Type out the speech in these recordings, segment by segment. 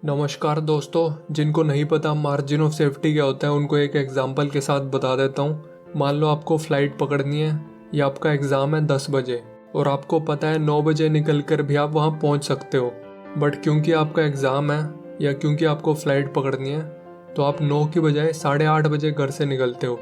नमस्कार दोस्तों, जिनको नहीं पता मार्जिन ऑफ सेफ्टी क्या होता है उनको एक एग्जांपल के साथ बता देता हूँ। मान लो आपको फ़्लाइट पकड़नी है या आपका एग्ज़ाम है 10 बजे और आपको पता है 9 बजे निकल कर भी आप वहाँ पहुँच सकते हो। बट क्योंकि आपका एग्ज़ाम है या क्योंकि आपको फ़्लाइट पकड़नी है तो आप 9 की बजाय 8:30 बजे घर से निकलते हो।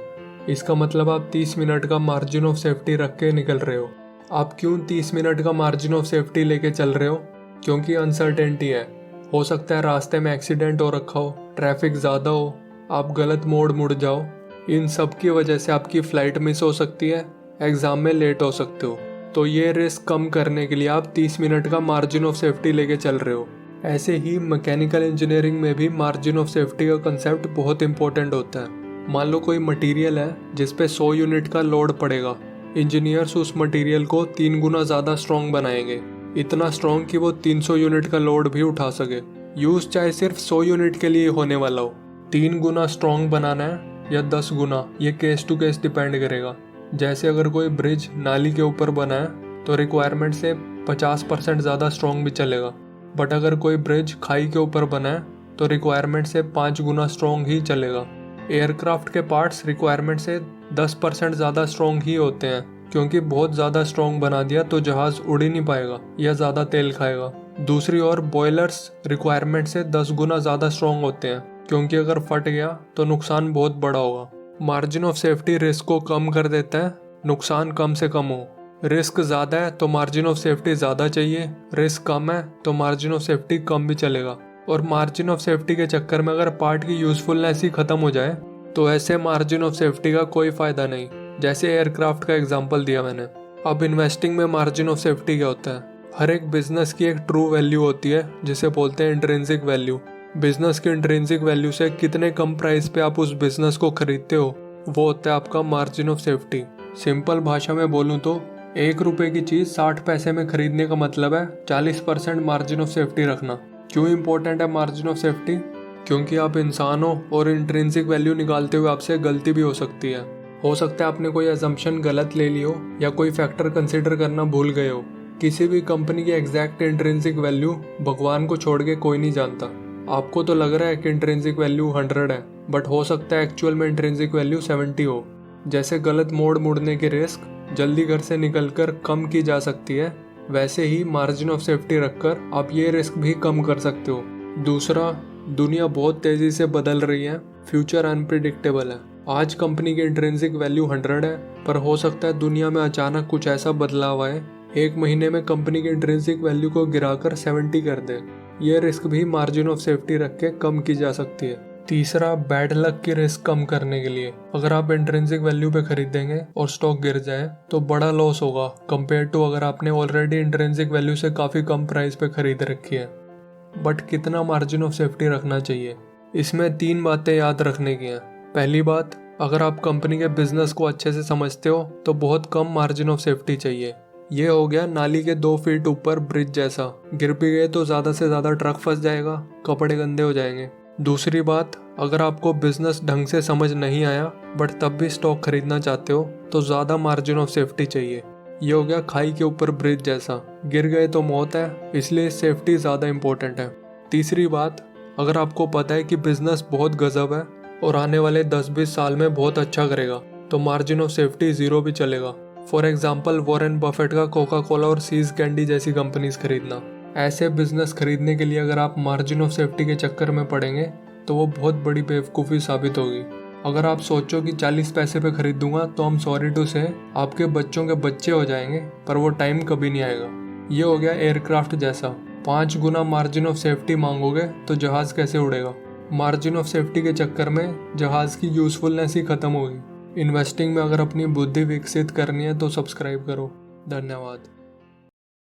इसका मतलब आप 30 मिनट का मार्जिन ऑफ सेफ्टी रख के निकल रहे हो। आप क्यों 30 मिनट का मार्जिन ऑफ सेफ्टी लेके चल रहे हो? क्योंकि अनसर्टेनिटी है। हो सकता है रास्ते में एक्सीडेंट हो रखा हो, ट्रैफिक ज़्यादा हो, आप गलत मोड़ मुड़ जाओ। इन सब की वजह से आपकी फ़्लाइट मिस हो सकती है, एग्ज़ाम में लेट हो सकते हो। तो ये रिस्क कम करने के लिए आप 30 मिनट का मार्जिन ऑफ सेफ्टी लेके चल रहे हो। ऐसे ही मैकेनिकल इंजीनियरिंग में भी मार्जिन ऑफ सेफ्टी का कंसेप्ट बहुत इंपॉर्टेंट होता है। मान लो कोई मटीरियल है जिस पे 100 यूनिट का लोड पड़ेगा। इंजीनियर्स उस मटीरियल को 3 गुना ज़्यादा स्ट्रॉन्ग बनाएंगे, इतना स्ट्रॉन्ग कि वो 300 यूनिट का लोड भी उठा सके। यूज़ चाहे सिर्फ 100 यूनिट के लिए होने वाला हो, 3 गुना स्ट्रॉन्ग बनाना है या 10 गुना, ये केस टू केस डिपेंड करेगा। जैसे अगर कोई ब्रिज नाली के ऊपर बना है तो रिक्वायरमेंट से 50% ज़्यादा स्ट्रॉन्ग भी चलेगा। बट अगर कोई ब्रिज खाई के ऊपर बना है तो रिक्वायरमेंट से 5 गुना स्ट्रॉन्ग ही चलेगा। एयरक्राफ्ट के पार्ट्स रिक्वायरमेंट से 10% ज़्यादा स्ट्रॉन्ग ही होते हैं, क्योंकि बहुत ज़्यादा स्ट्रॉन्ग बना दिया तो जहाज़ उड़ ही नहीं पाएगा या ज़्यादा तेल खाएगा। दूसरी ओर बॉयलर्स रिक्वायरमेंट से 10 गुना ज़्यादा स्ट्रॉन्ग होते हैं, क्योंकि अगर फट गया तो नुकसान बहुत बड़ा होगा। मार्जिन ऑफ सेफ्टी रिस्क को कम कर देता है, नुकसान कम से कम हो। रिस्क ज़्यादा है तो मार्जिन ऑफ सेफ्टी ज़्यादा चाहिए, रिस्क कम है तो मार्जिन ऑफ सेफ्टी कम भी चलेगा। और मार्जिन ऑफ सेफ्टी के चक्कर में अगर पार्ट की यूज़फुलनेस ही ख़त्म हो जाए तो ऐसे मार्जिन ऑफ सेफ्टी का कोई फ़ायदा नहीं। जैसे एयरक्राफ्ट का एग्जांपल दिया मैंने। अब इन्वेस्टिंग में मार्जिन ऑफ सेफ्टी क्या होता है? हर एक बिजनेस की एक ट्रू वैल्यू होती है जिसे बोलते हैं इंट्रिंसिक वैल्यू। बिजनेस की इंट्रिंसिक वैल्यू से कितने कम प्राइस पे आप उस बिजनेस को खरीदते हो, वो होता है आपका मार्जिन ऑफ सेफ्टी। सिंपल भाषा में बोलूँ तो 1 रुपये की चीज़ 60 पैसे में खरीदने का मतलब है 40% मार्जिन ऑफ सेफ्टी रखना। क्यों इंपॉर्टेंट है मार्जिन ऑफ सेफ्टी? क्योंकि आप इंसान हो और इंट्रिंसिक वैल्यू निकालते हुए आपसे गलती भी हो सकती है। हो सकता है आपने कोई असम्पशन गलत ले ली हो या कोई फैक्टर कंसिडर करना भूल गए हो। किसी भी कंपनी की एग्जैक्ट इंट्रिंसिक वैल्यू भगवान को छोड़ के कोई नहीं जानता। आपको तो लग रहा है कि इंट्रिंसिक वैल्यू 100 है, बट हो सकता है एक्चुअल में इंट्रिंसिक वैल्यू 70 हो। जैसे गलत मोड़ मुड़ने की रिस्क जल्दी घर से निकलकर कम की जा सकती है, वैसे ही मार्जिन ऑफ सेफ्टी रखकर आप ये रिस्क भी कम कर सकते हो। दूसरा, दुनिया बहुत तेज़ी से बदल रही है, फ्यूचर अनप्रिडिक्टेबल है। आज कंपनी की इंट्रिंसिक वैल्यू 100 है, पर हो सकता है दुनिया में अचानक कुछ ऐसा बदलाव आए, 1 महीने में कंपनी की इंट्रिंसिक वैल्यू को गिराकर 70 कर दे। ये रिस्क भी मार्जिन ऑफ सेफ्टी रख के कम की जा सकती है। तीसरा, बैड लक की रिस्क कम करने के लिए अगर आप इंट्रिंसिक वैल्यू पे खरीदेंगे और स्टॉक गिर जाए तो बड़ा लॉस होगा कंपेयर टू अगर आपने ऑलरेडी इंट्रिंसिक वैल्यू से काफ़ी कम प्राइस पे खरीद रखी है। बट कितना मार्जिन ऑफ सेफ्टी रखना चाहिए? इसमें 3 बातें याद रखने की हैं। पहली बात, अगर आप कंपनी के बिजनेस को अच्छे से समझते हो तो बहुत कम मार्जिन ऑफ सेफ्टी चाहिए। ये हो गया नाली के 2 फीट ऊपर ब्रिज जैसा, गिर भी गए तो ज़्यादा से ज़्यादा ट्रक फंस जाएगा, कपड़े गंदे हो जाएंगे। दूसरी बात, अगर आपको बिजनेस ढंग से समझ नहीं आया बट तब भी स्टॉक खरीदना चाहते हो तो ज़्यादा मार्जिन ऑफ सेफ्टी चाहिए। ये हो गया खाई के ऊपर ब्रिज जैसा, गिर गए तो मौत है, इसलिए सेफ्टी ज़्यादा इंपॉर्टेंट है। तीसरी बात, अगर आपको पता है कि बिजनेस बहुत गजब है और आने वाले 10-20 साल में बहुत अच्छा करेगा तो मार्जिन ऑफ सेफ्टी 0 भी चलेगा। फॉर एग्जाम्पल, वॉरेन बफेट का कोका कोला और सीज कैंडी जैसी कंपनीज खरीदना। ऐसे बिजनेस खरीदने के लिए अगर आप मार्जिन ऑफ सेफ्टी के चक्कर में पड़ेंगे तो वो बहुत बड़ी बेवकूफ़ी साबित होगी। अगर आप सोचो कि 40 पैसे पे खरीदूंगा तो हम सॉरी टू से आपके बच्चों के बच्चे हो जाएंगे, पर वो टाइम कभी नहीं आएगा। ये हो गया एयरक्राफ्ट जैसा, 5 गुना मार्जिन ऑफ सेफ्टी मांगोगे तो जहाज़ कैसे उड़ेगा? मार्जिन ऑफ सेफ्टी के चक्कर में जहाज़ की यूज़फुलनेस ही ख़त्म होगी। इन्वेस्टिंग में अगर अपनी बुद्धि विकसित करनी है तो सब्सक्राइब करो। धन्यवाद।